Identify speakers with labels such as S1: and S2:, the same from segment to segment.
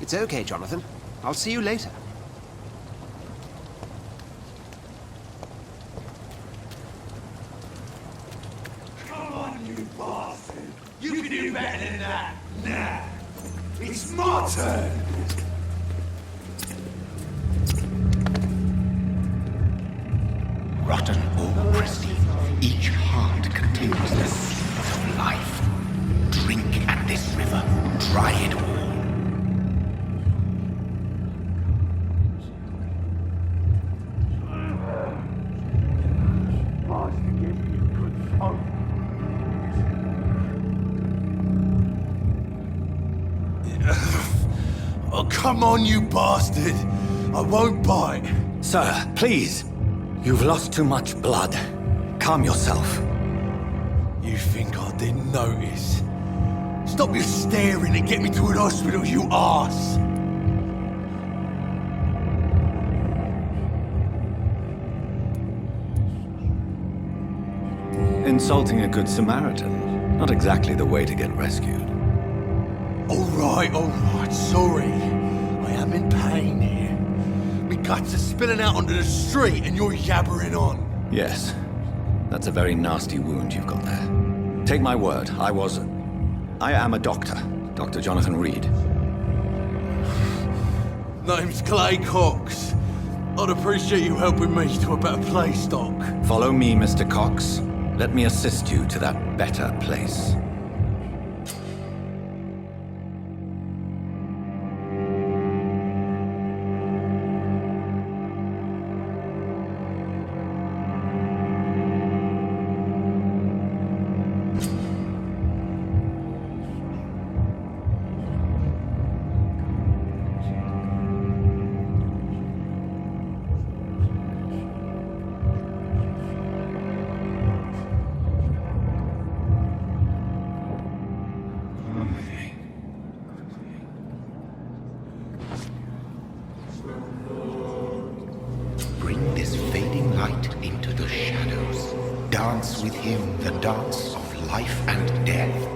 S1: It's okay, Jonathan. I'll see you later.
S2: Come on, you bastard! You can do better than that! Nah! It's my turn!
S3: Rotten or pristine, each heart contains the seed of life. Drink at this river, try it all.
S2: Oh, come on, you bastard! I won't bite!
S4: Sir, please. You've lost too much blood. Calm yourself.
S2: You think I didn't notice? Stop your staring and get me to an hospital, you arse!
S4: Insulting a good Samaritan. Not exactly the way to get rescued.
S2: Alright, sorry. I am in pain here. Me guts are spilling out onto the street and you're yabbering on.
S4: Yes. That's a very nasty wound you've got there. Take my word, I am a doctor. Dr. Jonathan Reed.
S2: Name's Clay Cox. I'd appreciate you helping me to a better place, Doc.
S4: Follow me, Mr. Cox. Let me assist you to that better place.
S3: Bring this fading light into the shadows. Dance with him the dance of life and death.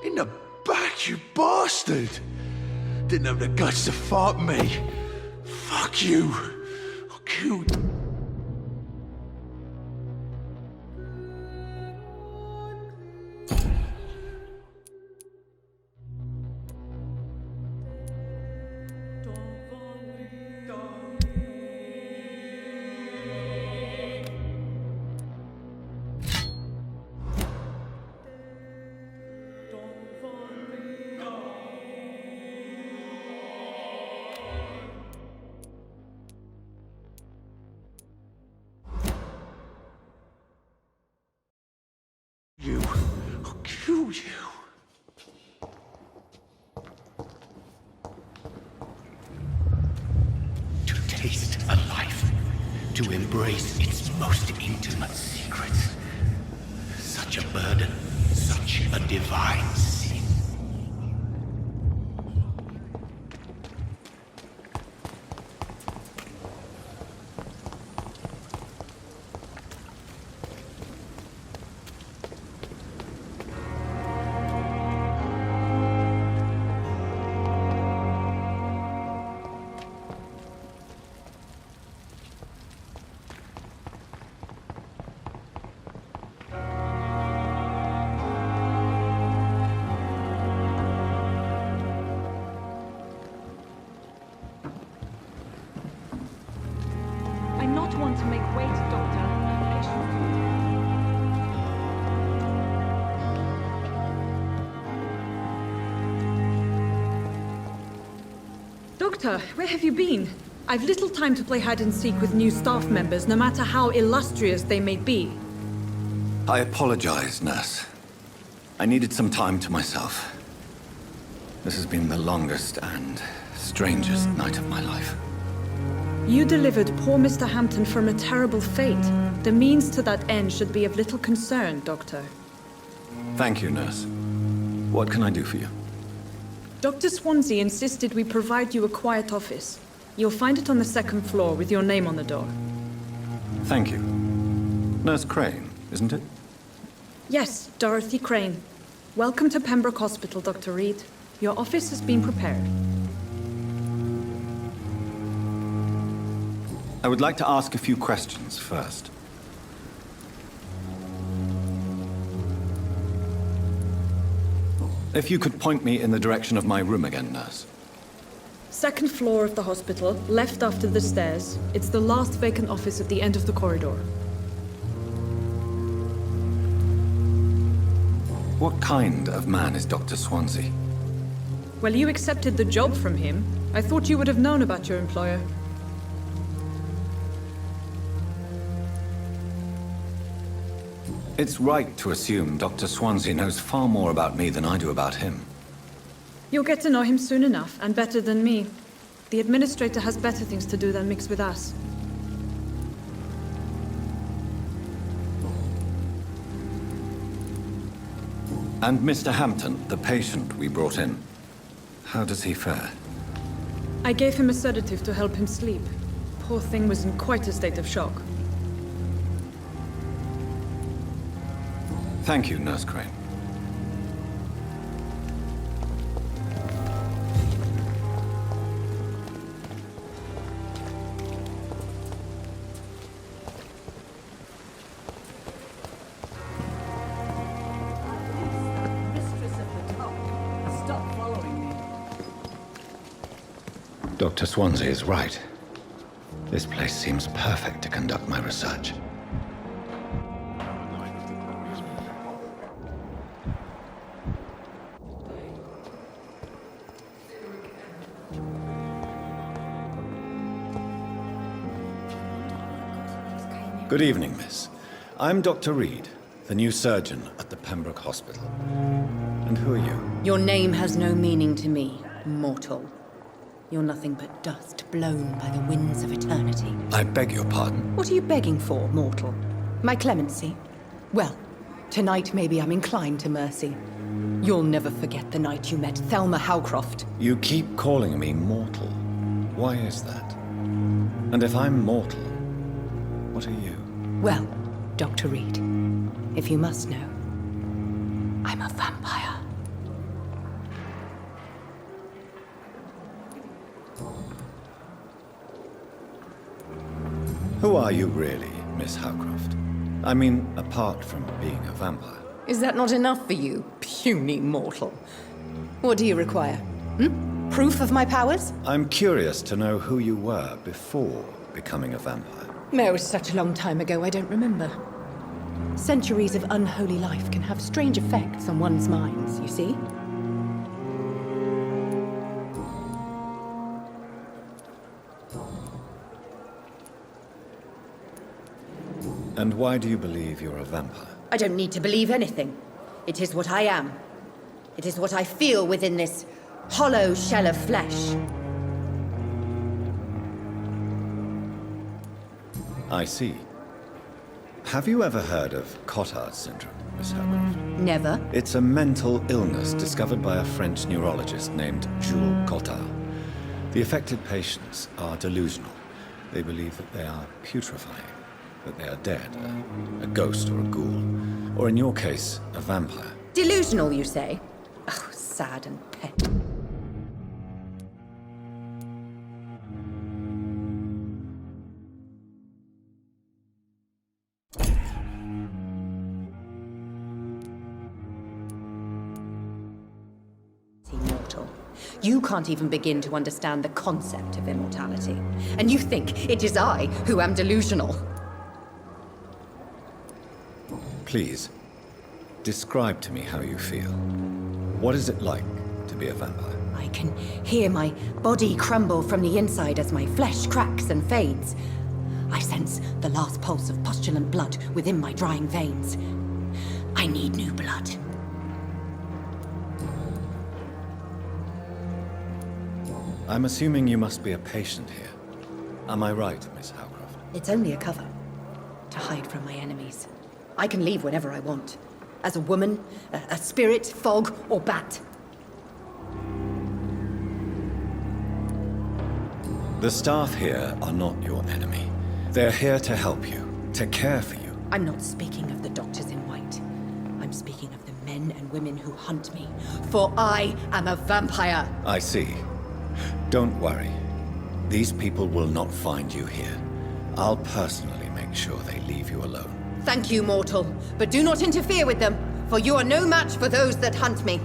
S2: In the back, you bastard! Didn't have the guts to fight me. Fuck you. I'll kill you. I'll kill you.
S3: To taste a life, to embrace its most intimate secrets. Such a burden, such a divine sin.
S5: Doctor, where have you been? I've little time to play hide and seek with new staff members, no matter how illustrious they may be.
S4: I apologize, nurse. I needed some time to myself. This has been the longest and strangest night of my life.
S5: You delivered poor Mr. Hampton from a terrible fate. The means to that end should be of little concern, Doctor.
S4: Thank you, nurse. What can I do for you?
S5: Dr. Swansea insisted we provide you a quiet office. You'll find it on the second floor with your name on the door.
S4: Thank you. Nurse Crane, isn't it?
S5: Yes, Dorothy Crane. Welcome to Pembroke Hospital, Dr. Reed. Your office has been prepared.
S4: I would like to ask a few questions first. If you could point me in the direction of my room again, nurse.
S5: Second floor of the hospital, left after the stairs. It's the last vacant office at the end of the corridor.
S4: What kind of man is Dr. Swansea?
S5: Well, you accepted the job from him. I thought you would have known about your employer.
S4: It's right to assume Dr. Swansea knows far more about me than I do about him.
S5: You'll get to know him soon enough, and better than me. The administrator has better things to do than mix with us.
S4: And Mr. Hampton, the patient we brought in, how does he fare?
S5: I gave him a sedative to help him sleep. Poor thing was in quite a state of shock.
S4: Thank you, Nurse Crane. Dr. Swansea is right. This place seems perfect to conduct my research. Good evening, miss. I'm Dr. Reed, the new surgeon at the Pembroke Hospital. And who are you?
S6: Your name has no meaning to me, mortal. You're nothing but dust blown by the winds of eternity.
S4: I beg your pardon.
S6: What are you begging for, mortal? My clemency? Well, tonight maybe I'm inclined to mercy. You'll never forget the night you met Thelma Howcroft.
S4: You keep calling me mortal. Why is that? And if I'm mortal, what are you?
S6: Well, Dr. Reed, if you must know, I'm a vampire.
S4: Who are you really, Miss Howcroft? I mean, apart from being a vampire.
S6: Is that not enough for you, puny mortal? What do you require? Proof of my powers?
S4: I'm curious to know who you were before becoming a vampire.
S6: No, it was such a long time ago, I don't remember. Centuries of unholy life can have strange effects on one's minds, you see?
S4: And why do you believe you're a vampire?
S6: I don't need to believe anything. It is what I am. It is what I feel within this hollow shell of flesh.
S4: I see. Have you ever heard of Cotard syndrome, Miss Howcroft?
S6: Never.
S4: It's a mental illness discovered by a French neurologist named Jules Cotard. The affected patients are delusional. They believe that they are putrefying, that they are dead, a ghost or a ghoul, or in your case, a vampire.
S6: Delusional, you say? Oh, sad and petty. Immortal. You can't even begin to understand the concept of immortality. And you think it is I who am delusional.
S4: Please, describe to me how you feel. What is it like to be a vampire.
S6: I can hear my body crumble from the inside as my flesh cracks and fades. I sense the last pulse of postulant blood within my drying veins. I need new blood.
S4: I'm assuming you must be a patient here. Am I right, Miss Howcroft?
S6: It's only a cover to hide from my enemies. I can leave whenever I want. As a woman, a spirit, fog, or bat.
S4: The staff here are not your enemy. They're here to help you, to care for you.
S6: I'm not speaking of the doctors in white. I'm speaking of the men and women who hunt me. For I am a vampire.
S4: I see. Don't worry. These people will not find you here. I'll personally make sure they leave you alone.
S6: Thank you, mortal. But do not interfere with them, for you are no match for those that hunt me.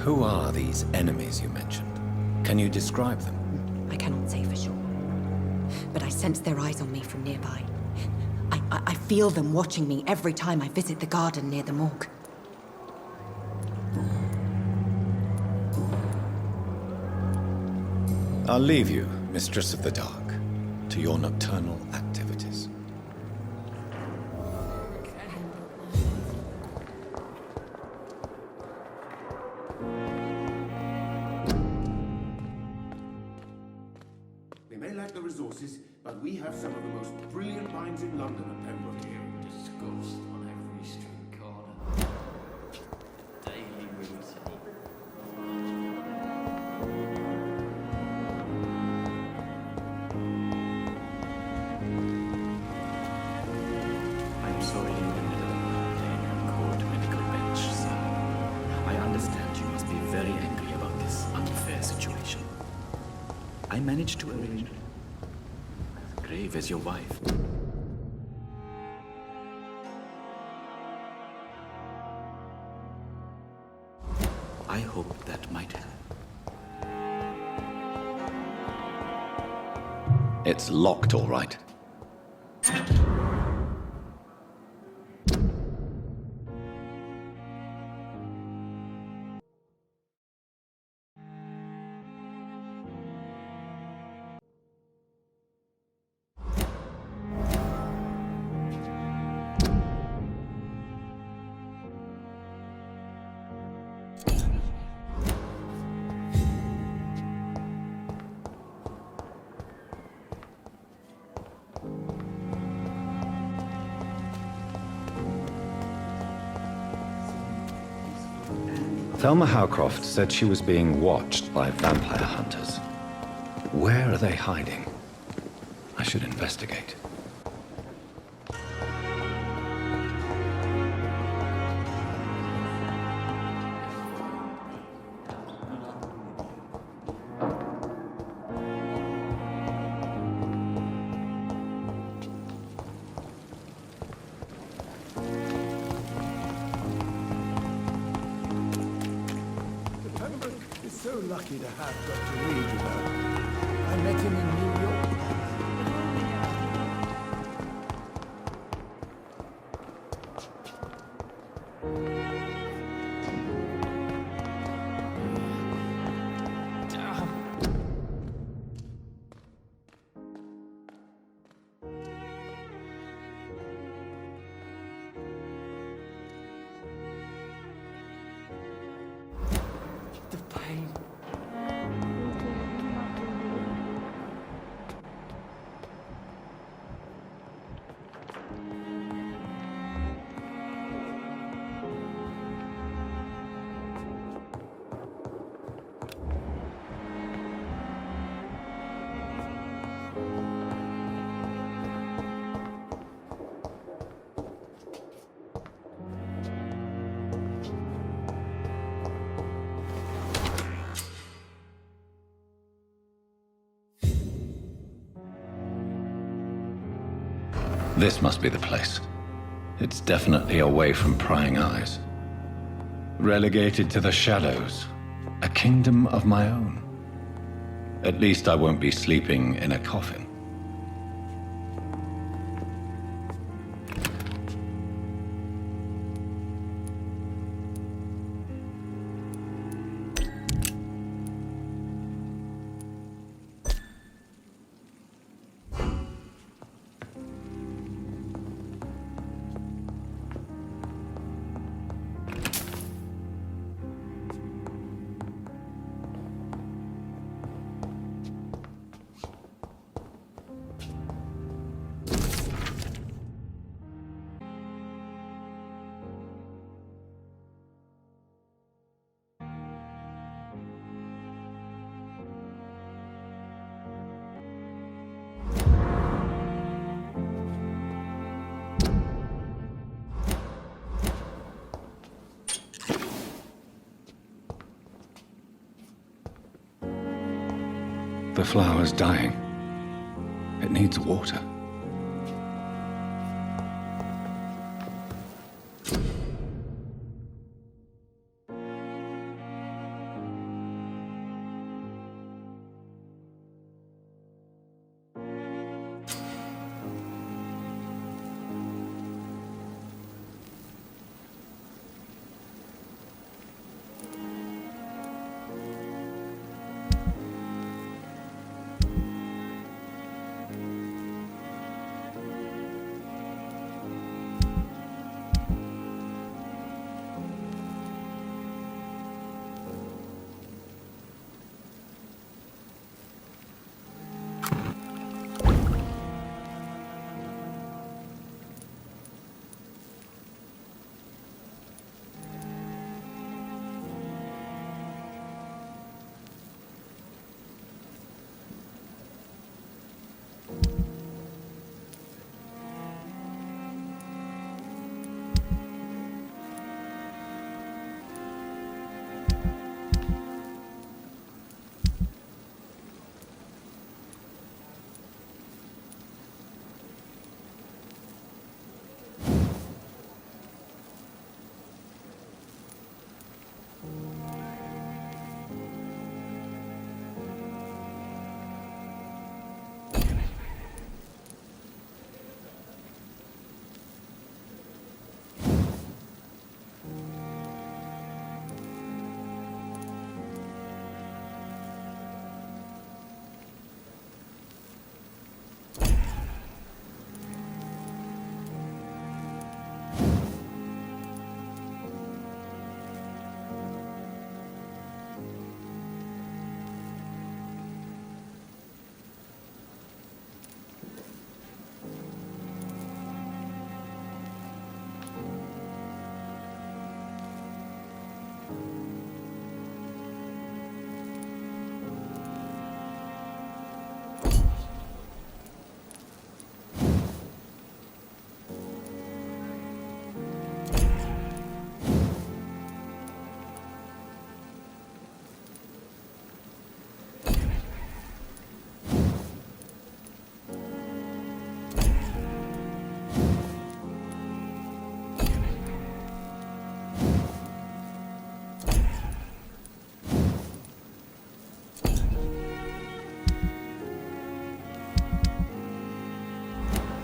S4: Who are these enemies you mentioned? Can you describe them?
S6: I cannot say for sure. But I sense their eyes on me from nearby. I feel them watching me every time I visit the garden near the morgue.
S4: I'll leave you, Mistress of the Dark, to your nocturnal activities.
S1: We may lack the resources, but we have some of the most brilliant minds in London at Pembroke here.
S7: Disgust on every street corner. Daily routine. I'm sorry in the middle of my playing a court medical bench, sir. I understand you must be very angry about this unfair situation. I managed to arrange it. As grave as your wife. I hope that might help.
S4: It's locked, all right. Thelma Howcroft said she was being watched by vampire hunters. Where are they hiding? I should investigate.
S2: So lucky to have Dr. Reed, you know. I met him in New York.
S4: This must be the place. It's definitely away from prying eyes. Relegated to the shadows. A kingdom of my own. At least I won't be sleeping in a coffin. The flower's dying. It needs water.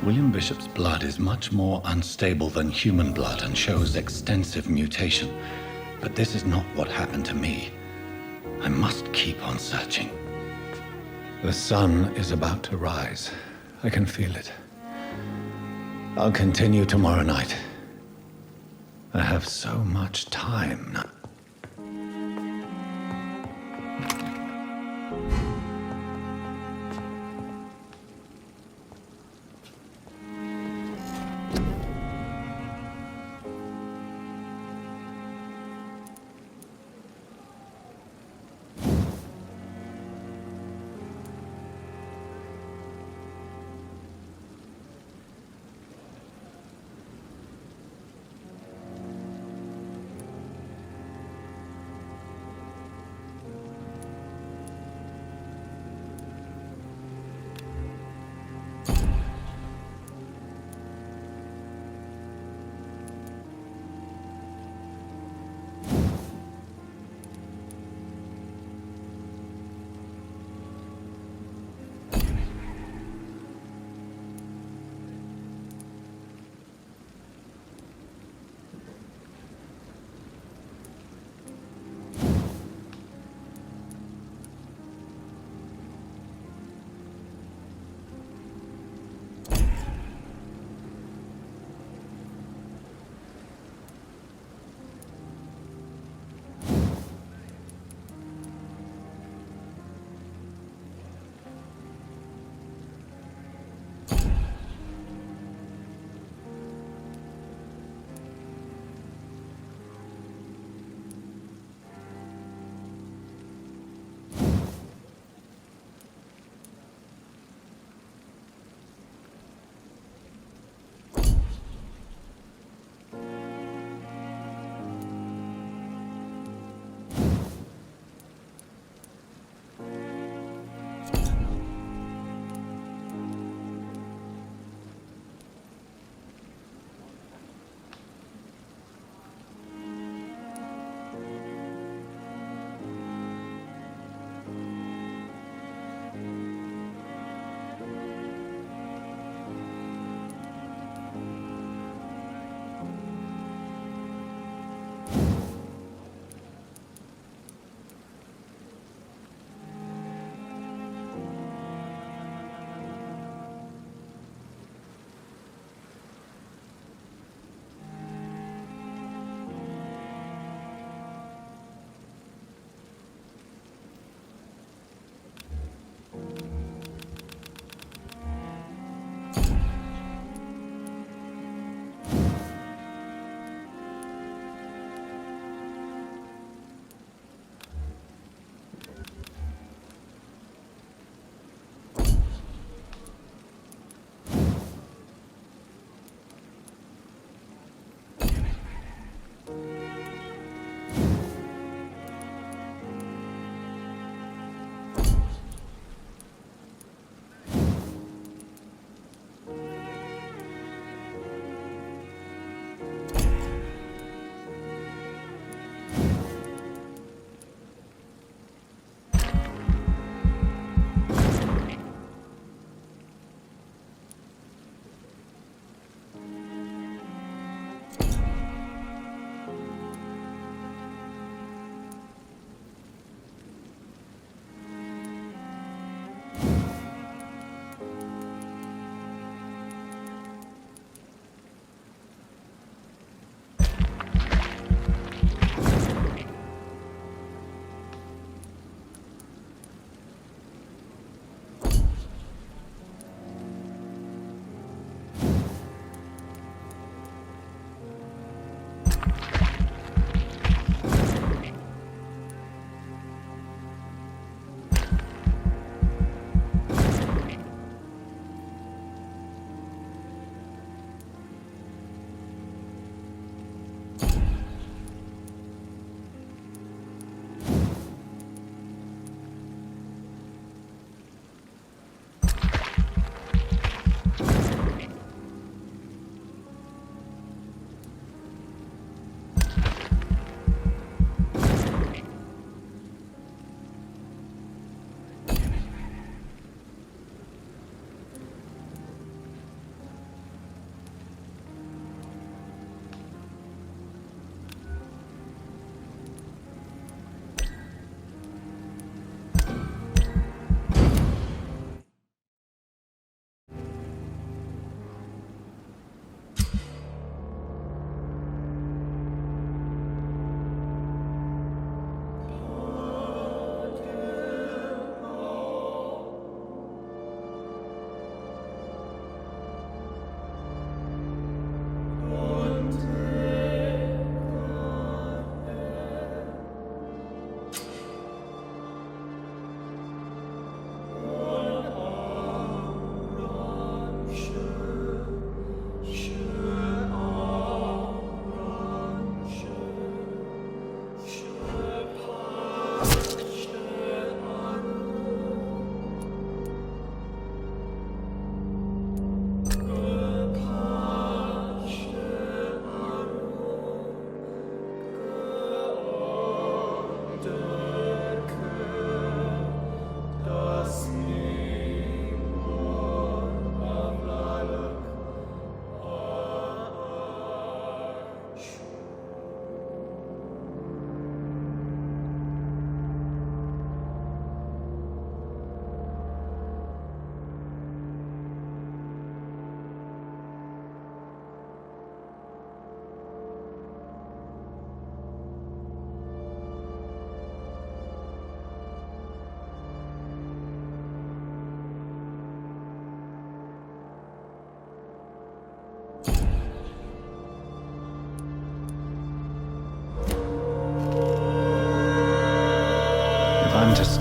S4: William Bishop's blood is much more unstable than human blood and shows extensive mutation. But this is not what happened to me. I must keep on searching. The sun is about to rise. I can feel it. I'll continue tomorrow night. I have so much time now.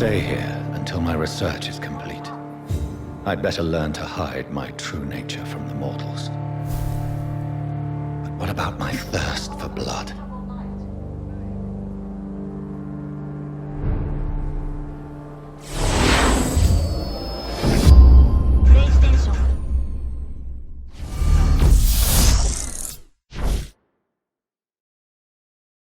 S4: stay here until my research is complete. I'd better learn to hide my true nature from the mortals. But what about my thirst for blood?